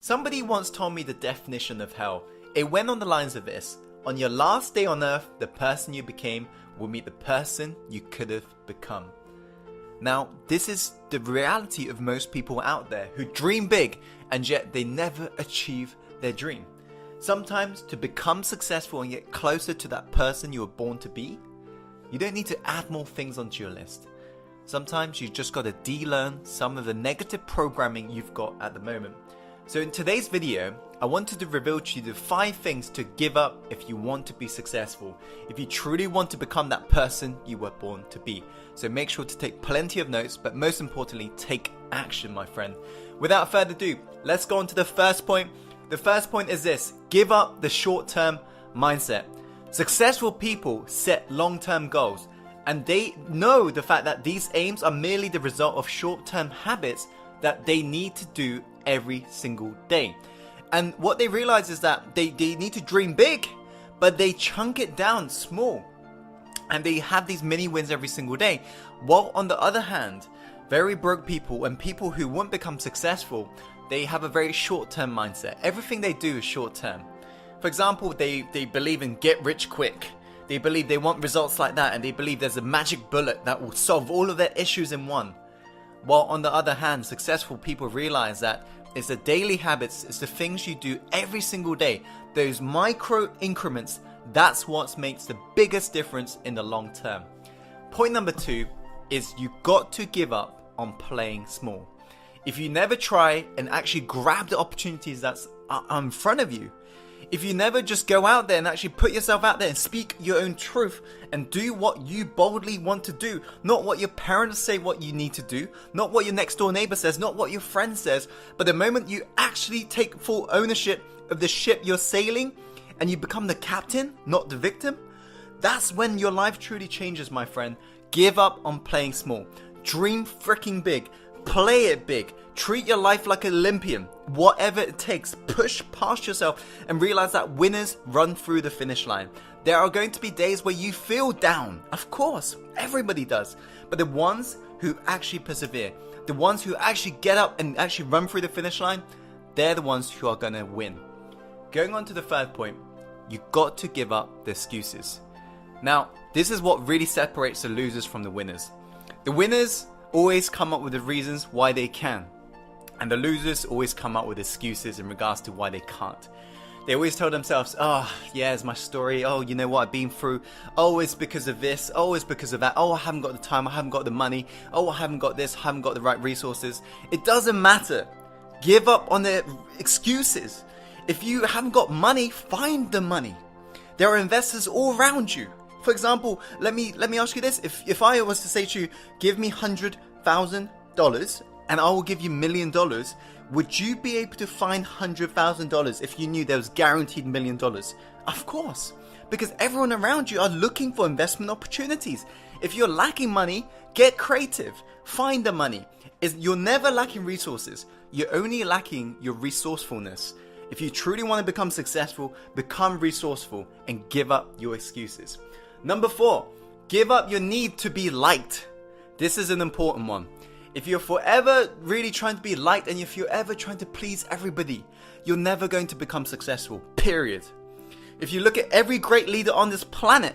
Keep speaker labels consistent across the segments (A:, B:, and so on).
A: Somebody once told me the definition of hell. It went on the lines of this: on your last day on earth, the person you became will meet the person you could have become. Now, this is the reality of most people out there who dream big and yet they never achieve their dream. Sometimes to become successful and get closer to that person you were born to be, you don't need to add more things onto your list. Sometimes you just got to de-learn some of the negative programming you've got at the moment. So in today's video, I wanted to reveal to you the 5 things to give up if you want to be successful, if you truly want to become that person you were born to be. So make sure to take plenty of notes, but most importantly, take action, my friend. Without further ado, let's go on to the first point. The first point is this: give up the short-term mindset. Successful people set long-term goals, and they know the fact that these aims are merely the result of short-term habits that they need to do every single day. And what they realize is that they need to dream big, but they chunk it down small. And they have these mini wins every single day. While on the other hand, very broke people and people who won't become successful, they have a very short-term mindset. Everything they do is short-term. For example, they believe in get rich quick. They believe they want results like that, and they believe there's a magic bullet that will solve all of their issues in one. While on the other hand, successful people realize that it's the daily habits, it's the things you do every single day, those micro increments, that's what makes the biggest difference in the long term. Point number 2 is you got to give up on playing small. If you never try and actually grab the opportunities that's in front of you, if you never just go out there and actually put yourself out there and speak your own truth and do what you boldly want to do, not what your parents say what you need to do, not what your next door neighbor says, not what your friend says, but the moment you actually take full ownership of the ship you're sailing and you become the captain, not the victim, that's when your life truly changes, my friend. Give up on playing small. Dream freaking big. Play it big. Treat your life like an Olympian. Whatever it takes, push past yourself and realize that winners run through the finish line. There are going to be days where you feel down. Of course, everybody does. But the ones who actually persevere, the ones who actually get up and actually run through the finish line, they're the ones who are going to win. Going on to the third point, you got to give up the excuses. Now, this is what really separates the losers from the winners. The winners always come up with the reasons why they can, and the losers always come up with excuses in regards to why they can't. They always tell themselves, oh yeah, it's my story, oh you know what I've been through, oh it's because of this, oh it's because of that, oh I haven't got the time, I haven't got the money, oh I haven't got this, I haven't got the right resources. It doesn't matter. Give up on the excuses. If you haven't got money, find the money. There are investors all around you. For example, let me ask you this. If I was to say to you, give me $100,000 and I will give you $1 million, would you be able to find $100,000 if you knew there was guaranteed $1 million? Of course, because everyone around you are looking for investment opportunities. If you're lacking money, get creative. Find the money. You're never lacking resources. You're only lacking your resourcefulness. If you truly want to become successful, become resourceful and give up your excuses. Number 4, give up your need to be liked. This is an important one. If you're forever really trying to be liked and if you're ever trying to please everybody, you're never going to become successful, period. If you look at every great leader on this planet,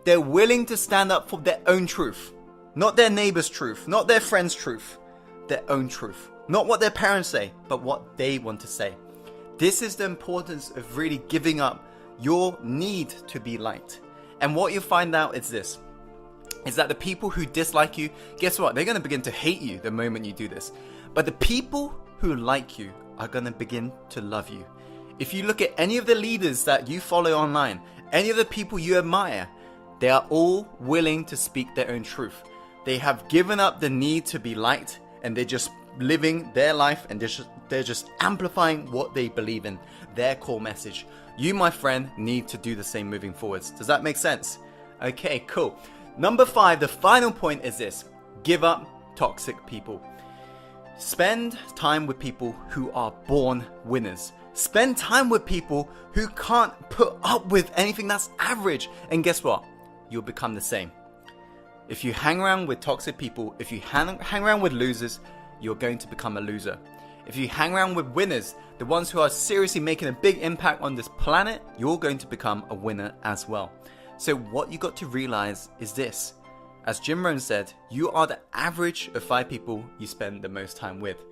A: they're willing to stand up for their own truth. Not their neighbor's truth, not their friend's truth, their own truth. Not what their parents say, but what they want to say. This is the importance of really giving up your need to be liked. And what you find out is this, is that the people who dislike you, guess what? They're going to begin to hate you the moment you do this. But the people who like you are going to begin to love you. If you look at any of the leaders that you follow online, any of the people you admire, they are all willing to speak their own truth. They have given up the need to be liked and they're just living their life and they're just amplifying what they believe in, their core message. You, my friend, need to do the same moving forwards. Does that make sense? Okay, cool. Number 5, the final point is this: give up toxic people. Spend time with people who are born winners. Spend time with people who can't put up with anything that's average. And guess what? You'll become the same. If you hang around with toxic people, if you hang around with losers, you're going to become a loser. If you hang around with winners, the ones who are seriously making a big impact on this planet, you're going to become a winner as well. So what you got to realize is this. As Jim Rohn said, you are the average of 5 people you spend the most time with.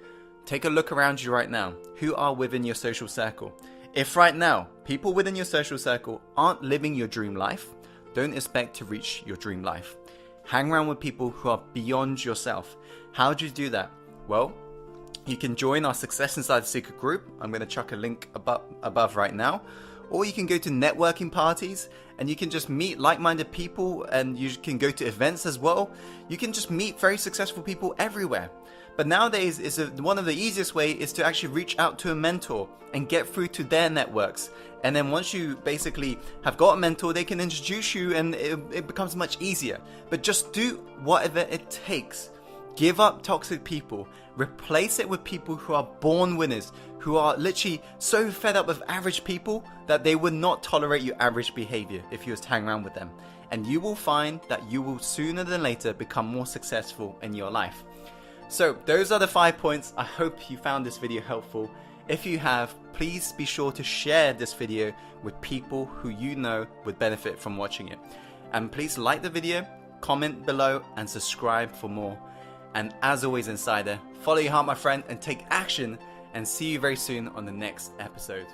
A: Take a look around you right now. Who are within your social circle? If right now, people within your social circle aren't living your dream life, don't expect to reach your dream life. Hang around with people who are beyond yourself. How do you do that? Well, you can join our Success Inside the Secret group. I'm going to chuck a link above right now. Or you can go to networking parties and you can just meet like-minded people, and you can go to events as well. You can just meet very successful people everywhere. But nowadays, one of the easiest way is to actually reach out to a mentor and get through to their networks. And then once you basically have got a mentor, they can introduce you and it becomes much easier. But just do whatever it takes. Give up toxic people. Replace it with people who are born winners, who are literally so fed up with average people that they would not tolerate your average behavior if you was to hang around with them. And you will find that you will sooner than later become more successful in your life. So those are the 5 points. I hope you found this video helpful. If you have, please be sure to share this video with people who you know would benefit from watching it. And please like the video, comment below, and subscribe for more. And as always, Insider, follow your heart, my friend, and take action, and see you very soon on the next episode.